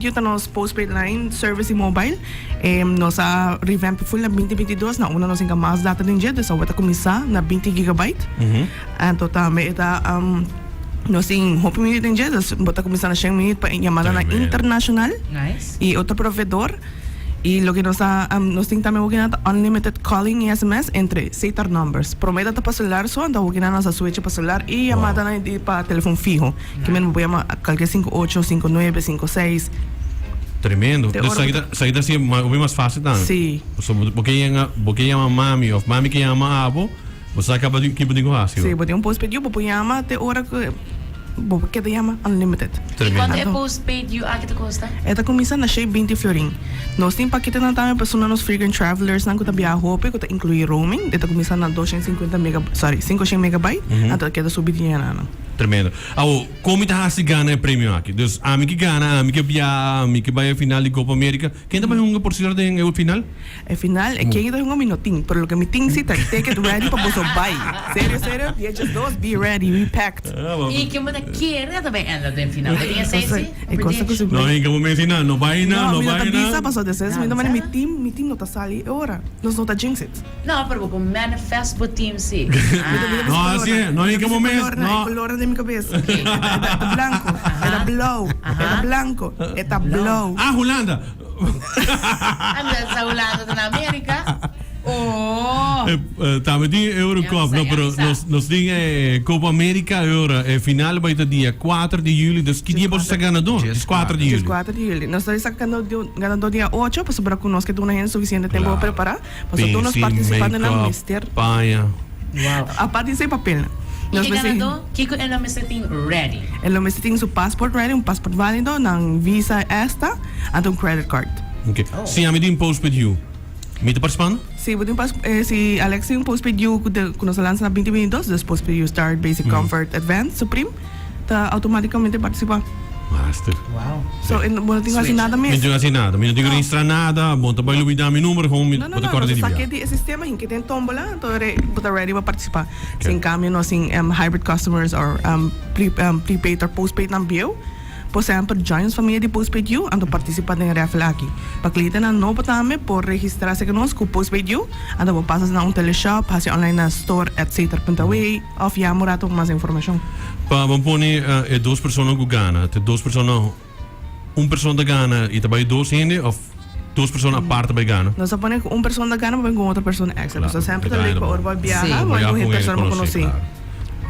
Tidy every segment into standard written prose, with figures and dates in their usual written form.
Kita nos postpaid line service e mobile. Nossa revamp full na 2022 na una nos inka mais data din jet so wata começar na 20 GB. Então também está nós em hope minute din jet bota começar na 100 minute para chamada na internacional. Nice. E outro provedor. E lo que nos tem também unlimited calling e SMS entre 7 numbers. Prometa para celular só, então o que nós switch para celular e chamada na para telefone fijo. Que mesmo pode chamar qualquer 58, 59, 56. Tremendo. Dus saída assim é mais fácil também. Sim. Porque chama mami ou mami que chama abo, você acaba de que pode negócio. Sim, pode postpaid you, pode chamar até hora que que te chama unlimited. Quanto é postpaid you aqui te custa? Esta começa na 20 florin. Nós temos paquete na também para nos frequent travelers na que viaja hope que inclui roaming. Esta começa na 500 megabyte. Até que subir dinheiro. Tremendo. Como está a ganhar prêmio aqui? Dus a mim que ganha, a mim que vai a final de Copa América. Quem também junga por cima do final? É final, é quem ainda junga minutinho. Por lo que me tem cita, take it ready para você vai. Sério, dia just those, be ready, we packed. E que me quer também anda no final. Tem esse? É coisa que não, em como me ensina, não vai na. Bisa passou de vocês, mas meu team não está sali agora. Nós não está jinx it. Não, pero com manifest pro team sim. Não, assim, não em que momento. Não, color de minha cabeça. Era blanco, era blow, era blanco, era blow. Ah, Holanda. Anda sa Holanda na América. Oh. Também tem Eurocup, não, pero nós tem Copa América Euro, final vai ter dia 4 de julho, dus que dia você está ganhador? 4 de julho. 4 de julho. Nós estamos ganhando dia 8, para sobrar conosco que não é suficiente tempo para preparar, para todos nós participando na Mister. Paia. Wow. A parte sem papel. E ganhador, Kiko é o setting ready. É o setting seu passport ready, passport válido, ng visa esta, at credit card. Okay. Sim, a mim tem postpaid you. Me está participando? Sim, si Alex tem postpaid you que nós lançamos na 2022, des postpaid you start, basic, comfort, advanced, supreme, tá automaticamente participa. Master. Wow. So, não tenho assim nada mesmo. Não tenho assim nada, não tenho que registrar nada, bom, tá bom, eu dar meu número, como não, saquei de sistema em que tem tombola, então está ready para participar. Sem câmbio, nós tem hybrid customers or prepaid or postpaid na bio. Por exemplo, join a família de postpaid you ando participar em raffle aqui. Para cliente na não também por registrar-se conosco postpaid you, ando passar na teleshop, fazer online na store etc.way, of ya murato mais informação. Para vamos pôr duas pessoas que ganham, duas pessoas, uma pessoa da Gana e também duas gente ou duas pessoas à parte da Gana. Nós põe uma pessoa da Gana com outra pessoa extra. Nós sempre também para orba viajar, mas não é pessoa não conhece.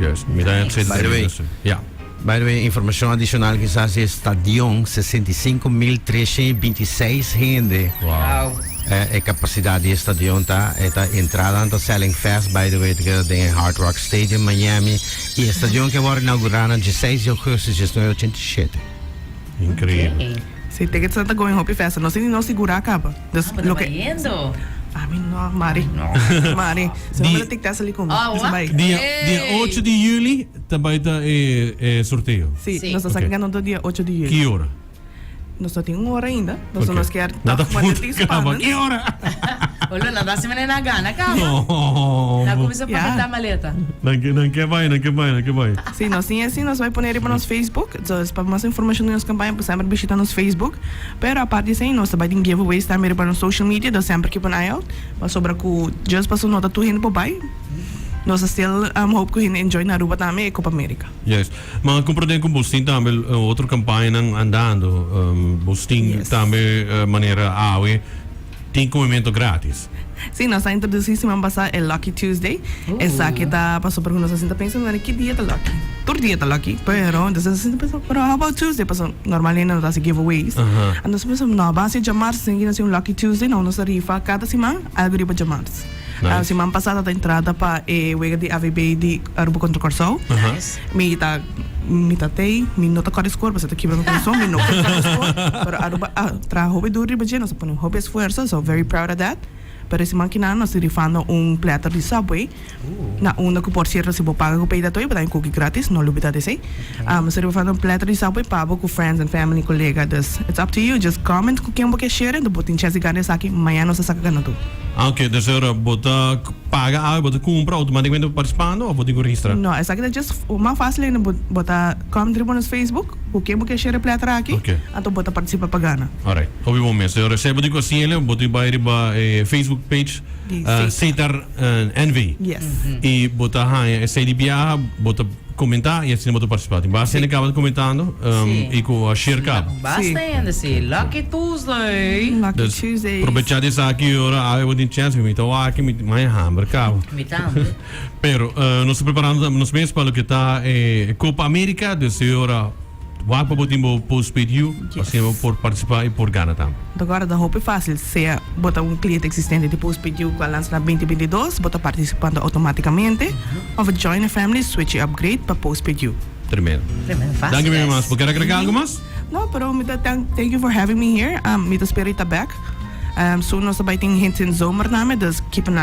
Yes, me dá By the way, yeah. By the way, informação adicional que está no estadião, 65.326 gente. Wow. É capacidade do estadião, tá? É a entrada do Selling Fest, by the way, que tem Hard Rock Stadium, Miami. E o estadião que vai inaugurar no 16 de agosto de 1987. Incrível. Se tem que estar going Hopi Festa, não sei não segurar a capa. Lo que yendo. A mim não, Mari. Mari, você não vai ter que estar ali comigo. Dia 8 de julho também está sorteio. Sim, nós estamos ganhando dia 8 de julho. Que hora? Nós só temos uma hora ainda. Nós queremos nada acaba. Que hora? Olha, nada se me na gana, calma. Na começa a pagar a maleta. Não que vai. Sim, nós sim assim, nós vai pôr para nosso Facebook. Para mais informação da nossa campanha, por sempre visitar nosso Facebook. Pero a parte disso, nós também tem giveaways também para no social media, nós sempre keep an eye out. Mas sobre que just passou nota tu indo para bai. Nós still hope que enjoy na Aruba também e Copa América. Yes. Mas compreendo com Bustin também outra campanha andando. Bustin também maneira AUE tem comimento grátis. Sim, nós estamos introduzindo semana passada é Lucky Tuesday. Essa que está passou por nós assim, tá pensando que dia tá Lucky. Todo dia tá Lucky, pero nós assim pensando, pero how about Tuesday? Passou normalmente não dá se giveaways. Nós pensamos, não, base de março tem que ser um Lucky Tuesday, não, nós rifa cada semana algo rifa de março. A semana passada a entrada para o wega de AVB de Aruba contra Corsol. Mi tatei, mi nota corre score, você tá quebrando com som, mi nota corre score. Pero Aruba tra hobby duro riba nós põe hobby esforço, so very proud of that. Pero esse máquina nós rifando platter de Subway. Na una que por cierto se paga com peida toy, para cookie grátis, não lubita de sei. Mas rifando platter de Subway para com friends and family, colega. It's up to you, just comment com quem você quer share, do botin chance ganes aqui, amanhã nós saca ganando. Ok, dus bota paga, bota compra automaticamente participando ou bota registrar? No, esa que just uma fácil ainda bota come dribo nos Facebook, o que porque share plata aqui, Ok. então bota participa pagana. Alright, ouvi bom mesmo. Eu recebo de cozinha, bota vai riba Facebook page, Seitar NV. Yes. E bota essa idea, bota comentar e assim bota participar. Basta ele acaba comentando e com a share cabo. Basta ainda se Lucky Tuesday. Lucky Dus Tuesdays. aprovechar dessa aqui hora, eu vou ter chance de me tomar aqui, mais hammer cabo. Imitando. Pero nós estamos preparando nos meses para o que está Copa América, desse hora vai para o Postpaid You, assim por participar e por ganhar também. Agora da roupa é fácil, se bota cliente existente de Postpaid You que lança na 2022, bota participando automaticamente, ou join a family, switch e upgrade para Postpaid You. Tremendo. Tremendo fácil. Dank je very much. Quer agregar algo mais? No, pero thank you for having me here. Mita Spirita back. Soon nós vai ter hints in zomer namen, dus keep an eye